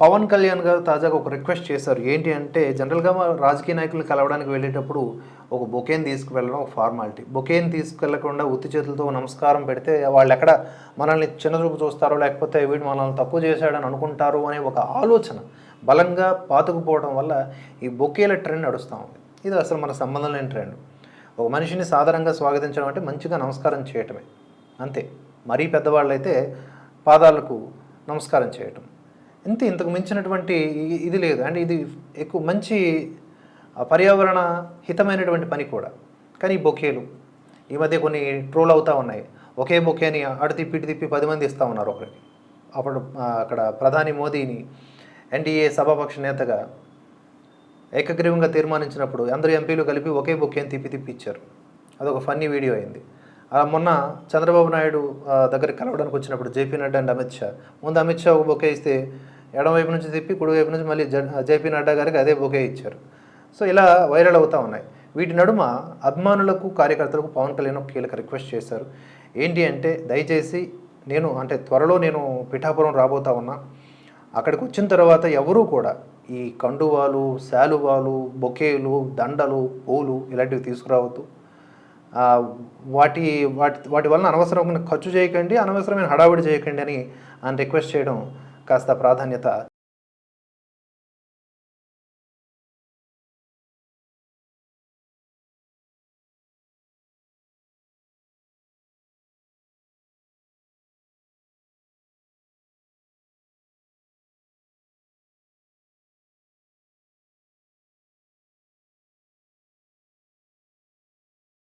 పవన్ కళ్యాణ్ గారు తాజాగా ఒక రిక్వెస్ట్ చేశారు. ఏంటి అంటే జనరల్‌గా రాజకీయ నాయకులు కలవడానికి వెళ్ళేటప్పుడు ఒక బొకేని తీసుకువెళ్ళడం ఒక ఫార్మాలిటీ. బొకేని తీసుకెళ్ళకుండా ఉత్తి చేతులతో నమస్కారం పెడితే వాళ్ళెక్కడ మనల్ని చిన్నచూపు చూస్తారో, లేకపోతే వీడు మనల్ని తక్కువ చేశాడని అనుకుంటారు అనే ఒక ఆలోచన బలంగా పాతుకుపోవడం వల్ల ఈ బొకేల ట్రెండ్ నడుస్తా ఉంది. ఇది అసలు మనకు సంబంధం లేని ట్రెండ్. ఒక మనిషిని సాదరంగా స్వాగతించడం అంటే మంచిగా నమస్కారం చేయటమే. అంతే. మరీ పెద్దవాళ్ళైతే పాదాలకు నమస్కారం చేయటం. ఇంతే, ఇంతకు మించినటువంటి ఇది లేదు. అండ్ ఇది ఎక్కువ మంచి పర్యావరణ హితమైనటువంటి పని కూడా. కానీ ఈ బొకేలు ఈ మధ్య కొన్ని ట్రోల్ అవుతా ఉన్నాయి. ఒకే బొకేని అటు తిప్పి ఇటు తిప్పి 10 మంది ఇస్తా ఉన్నారు ఒకరికి. అప్పుడు అక్కడ ప్రధాని మోదీని ఎన్డీఏ సభాపక్ష నేతగా ఏకగ్రీవంగా తీర్మానించినప్పుడు అందరు ఎంపీలు కలిపి ఒకే బొకేని తిప్పి తిప్పి ఇచ్చారు. అదొక ఫన్నీ వీడియో అయింది. మొన్న చంద్రబాబు నాయుడు దగ్గరికి కలవడానికి వచ్చినప్పుడు జేపీ నడ్డా అండ్ అమిత్ షా, ముందు అమిత్ షా ఒక బొకే ఇస్తే ఎడమవైపు నుంచి తిప్పి కుడివైపు నుంచి మళ్ళీ జేపీ నడ్డా గారికి అదే బొకే ఇచ్చారు. సో ఇలా వైరల్ అవుతూ ఉన్నాయి. వీటి నడుమ అభిమానులకు కార్యకర్తలకు పవన్ కళ్యాణ్ ఒక కీలక రిక్వెస్ట్ చేశారు. ఏంటి అంటే, దయచేసి త్వరలో నేను పిఠాపురం రాబోతా ఉన్నా. అక్కడికి వచ్చిన తర్వాత ఎవరూ కూడా ఈ కండువాలు, శాలువాలు, బొకేలు, దండలు, పూలు ఇలాంటివి తీసుకురావద్దు. వాటి వాటి వాటి వలన అనవసరమైన ఖర్చు చేయకండి, అనవసరమైన హడావిడి చేయకండి అని ఆయన రిక్వెస్ట్ చేయడం కాస్త ప్రాధాన్యత